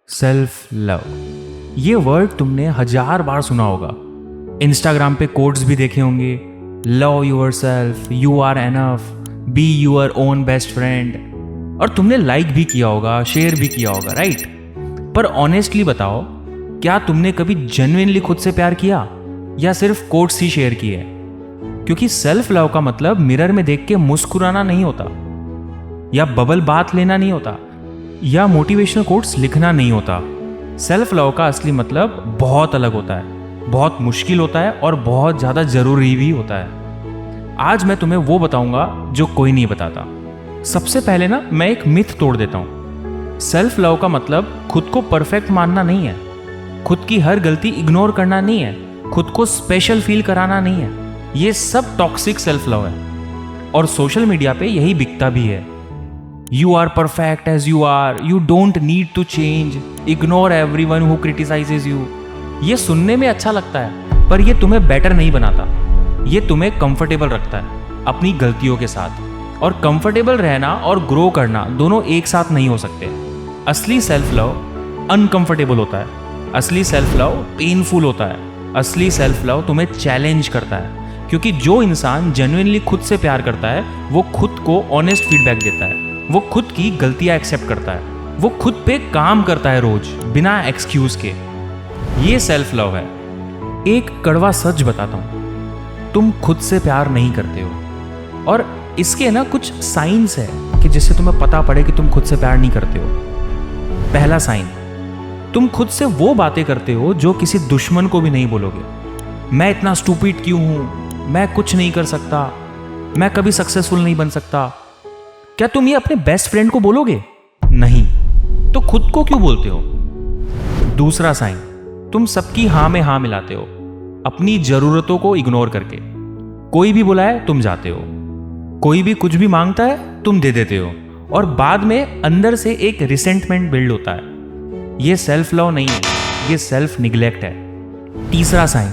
Self love, ये word तुमने 1000 बार सुना होगा। इंस्टाग्राम पे कोट्स भी देखे होंगे, love yourself, you are enough, be your own best friend, और तुमने लाइक भी किया होगा, शेयर भी किया होगा, राइट? पर ऑनेस्टली बताओ, क्या तुमने कभी जेन्युइनली खुद से प्यार किया या सिर्फ कोट्स ही शेयर किए? क्योंकि सेल्फ लव का मतलब मिरर में देख के मुस्कुराना नहीं होता, या बबल बात लेना नहीं होता, या मोटिवेशनल कोट्स लिखना नहीं होता। सेल्फ लव का असली मतलब बहुत अलग होता है, बहुत मुश्किल होता है और बहुत ज़्यादा ज़रूरी भी होता है। आज मैं तुम्हें वो बताऊंगा जो कोई नहीं बताता। सबसे पहले ना मैं एक मिथ तोड़ देता हूँ। सेल्फ लव का मतलब खुद को परफेक्ट मानना नहीं है, खुद की हर गलती इग्नोर करना नहीं है, खुद को स्पेशल फील कराना नहीं है। ये सब टॉक्सिक सेल्फ लव है और सोशल मीडिया पे यही बिकता भी है। You are perfect as you are, you don't need to change, ignore everyone who criticizes you। ये सुनने में अच्छा लगता है, पर ये तुम्हें बेटर नहीं बनाता। ये तुम्हें कंफर्टेबल रखता है अपनी गलतियों के साथ, और कंफर्टेबल रहना और ग्रो करना दोनों एक साथ नहीं हो सकते। असली सेल्फ लव अनकंफर्टेबल होता है, असली सेल्फ लव पेनफुल होता है, असली सेल्फ लव तुम्हें चैलेंज करता है। क्योंकि जो इंसान जेन्युइनली खुद से प्यार करता है, वो खुद को ऑनेस्ट फीडबैक देता है, वो खुद की गलतियां एक्सेप्ट करता है, वो खुद पे काम करता है रोज बिना एक्सक्यूज के। ये सेल्फ लव है। एक कड़वा सच बताता हूं, तुम खुद से प्यार नहीं करते हो, और इसके ना कुछ साइंस है कि जिससे तुम्हें पता पड़े कि तुम खुद से प्यार नहीं करते हो। पहला साइन, तुम खुद से वो बातें करते हो जो किसी दुश्मन को भी नहीं बोलोगे। मैं इतना स्टूपिड क्यों हूं, मैं कुछ नहीं कर सकता, मैं कभी सक्सेसफुल नहीं बन सकता। क्या तुम ये अपने बेस्ट फ्रेंड को बोलोगे? नहीं। तो खुद को क्यों बोलते हो? दूसरा साइन, तुम सबकी हां में हां मिलाते हो, अपनी जरूरतों को इग्नोर करके। कोई भी बुलाए तुम जाते हो, कोई भी कुछ भी मांगता है तुम दे देते हो, और बाद में अंदर से एक रिसेंटमेंट बिल्ड होता है। ये सेल्फ लव नहीं है, ये सेल्फ निग्लेक्ट है। तीसरा साइन,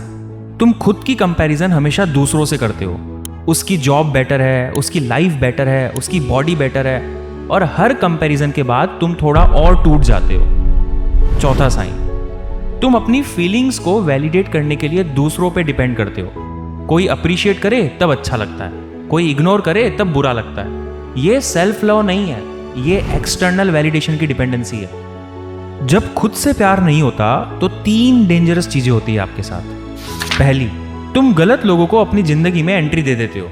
तुम खुद की कंपैरिजन हमेशा दूसरों से करते हो। उसकी जॉब बेटर है, उसकी लाइफ बेटर है, उसकी बॉडी बेटर है, और हर कंपैरिजन के बाद तुम थोड़ा और टूट जाते हो। चौथा साइन, तुम अपनी फीलिंग्स को वैलिडेट करने के लिए दूसरों पे डिपेंड करते हो। कोई अप्रिशिएट करे तब अच्छा लगता है, कोई इग्नोर करे तब बुरा लगता है। ये सेल्फ लव नहीं है, ये एक्सटर्नल वैलिडेशन की डिपेंडेंसी है। जब खुद से प्यार नहीं होता तो 3 डेंजरस चीजें होती है आपके साथ। पहली, तुम गलत लोगों को अपनी जिंदगी में एंट्री दे देते हो,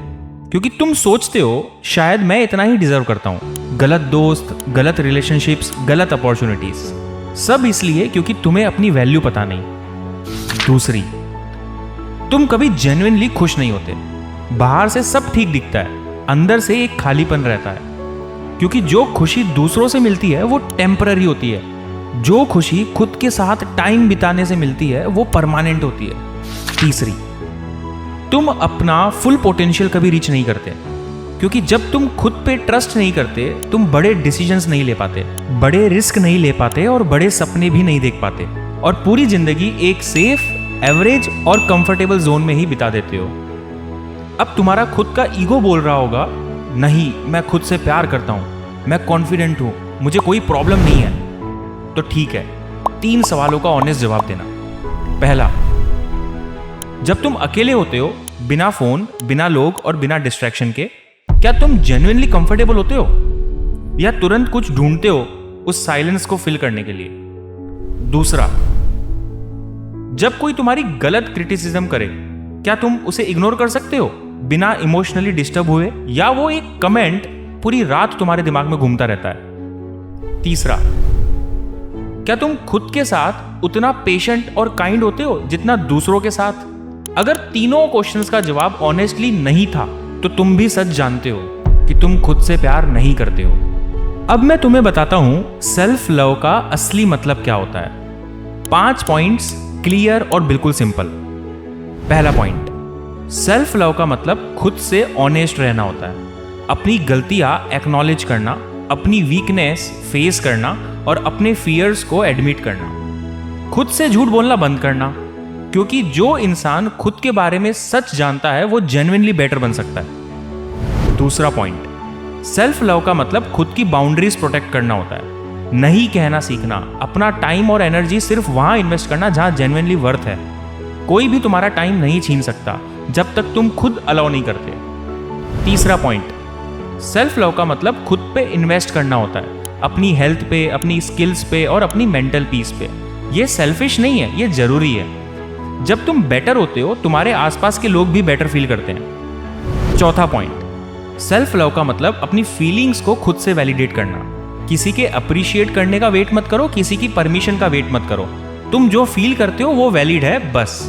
क्योंकि तुम सोचते हो शायद मैं इतना ही डिजर्व करता हूं। गलत दोस्त, गलत रिलेशनशिप्स, गलत अपॉर्चुनिटीज, सब इसलिए क्योंकि तुम्हें अपनी वैल्यू पता नहीं। दूसरी, तुम कभी जेन्युइनली खुश नहीं होते। बाहर से सब ठीक दिखता है, अंदर से एक खालीपन रहता है, क्योंकि जो खुशी दूसरों से मिलती है वो टेम्पररी होती है, जो खुशी खुद के साथ टाइम बिताने से मिलती है वो परमानेंट होती है। तीसरी, तुम अपना फुल पोटेंशियल कभी रीच नहीं करते, क्योंकि जब तुम खुद पे ट्रस्ट नहीं करते, तुम बड़े डिसीजंस नहीं ले पाते, बड़े रिस्क नहीं ले पाते, और बड़े सपने भी नहीं देख पाते, और पूरी जिंदगी एक सेफ, एवरेज और कंफर्टेबल जोन में ही बिता देते हो। अब तुम्हारा खुद का ईगो बोल रहा होगा, नहीं मैं खुद से प्यार करता हूं, मैं कॉन्फिडेंट हूं, मुझे कोई प्रॉब्लम नहीं है। तो ठीक है, 3 सवालों का ऑनेस्ट जवाब देना। पहला, जब तुम अकेले होते हो, बिना फोन, बिना लोग और बिना डिस्ट्रैक्शन के, क्या तुम जेन्युइनली कंफर्टेबल होते हो, या तुरंत कुछ ढूंढते हो उस साइलेंस को फिल करने के लिए? दूसरा, जब कोई तुम्हारी गलत क्रिटिसिज्म करे, क्या तुम उसे इग्नोर कर सकते हो बिना इमोशनली डिस्टर्ब हुए, या वो एक कमेंट पूरी रात तुम्हारे दिमाग में घूमता रहता है? तीसरा, क्या तुम खुद के साथ उतना पेशेंट और काइंड होते हो जितना दूसरों के साथ? अगर तीनों क्वेश्चंस का जवाब ऑनेस्टली नहीं था, तो तुम भी सच जानते हो कि तुम खुद से प्यार नहीं करते हो। अब मैं तुम्हें बताता हूं सेल्फ लव का असली मतलब क्या होता है। 5 पॉइंट्स, क्लियर और बिल्कुल सिंपल। पहला पॉइंट, सेल्फ लव का मतलब खुद से ऑनेस्ट रहना होता है। अपनी गलतियां एक्नॉलेज करना, अपनी वीकनेस फेस करना, और अपने फियर्स को एडमिट करना। खुद से झूठ बोलना बंद करना, क्योंकि जो इंसान खुद के बारे में सच जानता है वो जेन्युइनली बेटर बन सकता है। दूसरा पॉइंट, सेल्फ लव का मतलब खुद की बाउंड्रीज प्रोटेक्ट करना होता है। नहीं कहना सीखना, अपना टाइम और एनर्जी सिर्फ वहां इन्वेस्ट करना जहां जेन्युइनली वर्थ है। कोई भी तुम्हारा टाइम नहीं छीन सकता जब तक तुम खुद अलाउ नहीं करते। तीसरा पॉइंट, सेल्फ लव का मतलब खुद पे इन्वेस्ट करना होता है, अपनी हेल्थ पे, अपनी स्किल्स पे और अपनी मेंटल पीस पे। ये सेल्फिश नहीं है, ये जरूरी है। जब तुम बेटर होते हो, तुम्हारे आसपास के लोग भी बेटर फील करते हैं। चौथा पॉइंट, सेल्फ लव का मतलब अपनी फीलिंग्स को खुद से वैलिडेट करना। किसी के अप्रिशिएट करने का वेट मत करो, किसी की परमिशन का वेट मत करो। तुम जो फील करते हो वो वैलिड है, बस।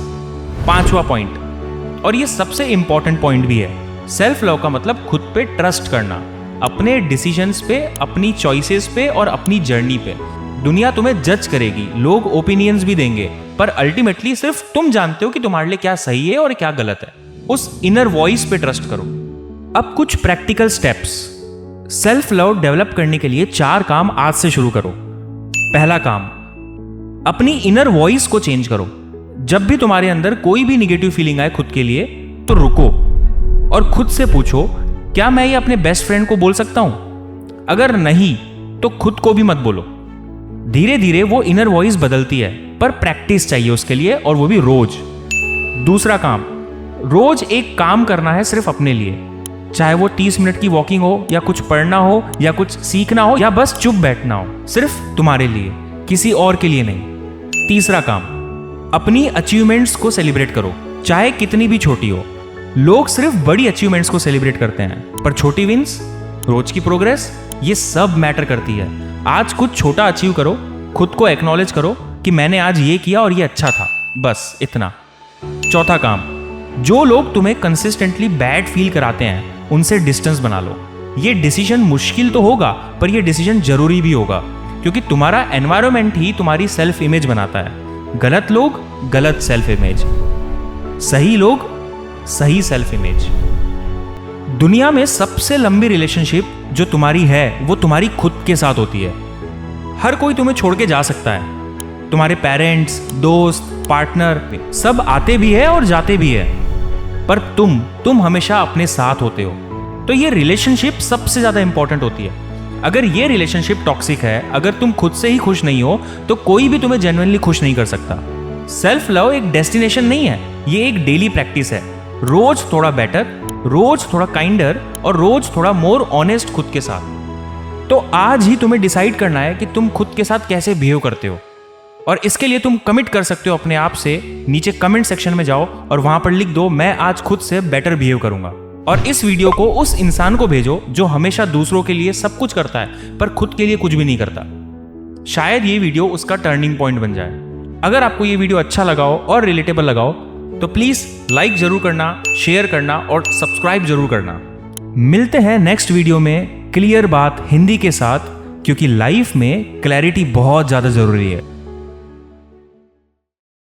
पांचवा पॉइंट, और ये सबसे इंपॉर्टेंट पॉइंट भी है, सेल्फ लव का मतलब खुद पे ट्रस्ट करना, अपने डिसीजंस पे, अपनी चॉइसेस पे और अपनी जर्नी पे। दुनिया तुम्हें जज करेगी, लोग ओपिनियंस भी देंगे, पर अल्टीमेटली सिर्फ तुम जानते हो कि तुम्हारे लिए क्या सही है और क्या गलत है। उस इनर वॉइस पे ट्रस्ट करो। अब कुछ practical steps. Self love develop करने के लिए 4 काम आज से शुरू करो। पहला काम, अपनी इनर वॉइस को चेंज करो। जब भी तुम्हारे अंदर कोई भी निगेटिव फीलिंग आए खुद के लिए, तो रुको और खुद से पूछो, क्या मैं ये अपने बेस्ट फ्रेंड को बोल सकता हूं? अगर नहीं, तो खुद को भी मत बोलो। धीरे धीरे वो इनर वॉइस बदलती है, पर प्रैक्टिस चाहिए उसके लिए, और वो भी रोज। दूसरा काम, रोज एक काम करना है सिर्फ अपने लिए, चाहे वो 30 मिनट की वॉकिंग हो, या कुछ पढ़ना हो, या कुछ सीखना हो, या बस चुप बैठना हो, सिर्फ तुम्हारे लिए, किसी और के लिए नहीं। तीसरा काम, अपनी अचीवमेंट्स को सेलिब्रेट करो, चाहे कितनी भी छोटी हो। लोग सिर्फ बड़ी अचीवमेंट्स को सेलिब्रेट करते हैं, पर छोटी विंस, रोज की प्रोग्रेस, ये सब मैटर करती है। आज कुछ छोटा अचीव करो, खुद को एक्नॉलेज करो कि मैंने आज ये किया और ये अच्छा था, बस इतना। चौथा काम, जो लोग तुम्हें कंसिस्टेंटली बैड फील कराते हैं, उनसे डिस्टेंस बना लो। ये डिसीजन मुश्किल तो होगा, पर ये डिसीजन जरूरी भी होगा, क्योंकि तुम्हारा एनवायरनमेंट ही तुम्हारी सेल्फ इमेज बनाता है। गलत लोग, गलत सेल्फ इमेज, सही लोग, सही सेल्फ इमेज। दुनिया में सबसे लंबी रिलेशनशिप जो तुम्हारी है, वो तुम्हारी खुद के साथ होती है। हर कोई तुम्हें छोड़ के जा सकता है, तुम्हारे पेरेंट्स, दोस्त, पार्टनर सब आते भी है और जाते भी है, पर तुम हमेशा अपने साथ होते हो। तो ये रिलेशनशिप सबसे ज्यादा इंपॉर्टेंट होती है। अगर ये रिलेशनशिप टॉक्सिक है, अगर तुम खुद से ही खुश नहीं हो, तो कोई भी तुम्हें जेन्युइनली खुश नहीं कर सकता। सेल्फ लव एक डेस्टिनेशन नहीं है, ये एक डेली प्रैक्टिस है। रोज थोड़ा बेटर, रोज थोड़ा काइंडर और रोज थोड़ा मोर ऑनेस्ट खुद के साथ। तो आज ही तुम्हें डिसाइड करना है कि तुम खुद के साथ कैसे बिहेव करते हो, और इसके लिए तुम कमिट कर सकते हो अपने आप से। नीचे कमेंट सेक्शन में जाओ और वहां पर लिख दो, मैं आज खुद से बेटर बिहेव करूंगा। और इस वीडियो को उस इंसान को भेजो जो हमेशा दूसरों के लिए सब कुछ करता है, पर खुद के लिए कुछ भी नहीं करता। शायद ये वीडियो उसका टर्निंग पॉइंट बन जाए। अगर आपको ये वीडियो अच्छा लगा हो और रिलेटेबल लगा हो, तो प्लीज लाइक जरूर करना, शेयर करना और सब्सक्राइब जरूर करना। मिलते हैं नेक्स्ट वीडियो में क्लियर बात हिंदी के साथ, क्योंकि लाइफ में क्लैरिटी बहुत ज्यादा जरूरी है।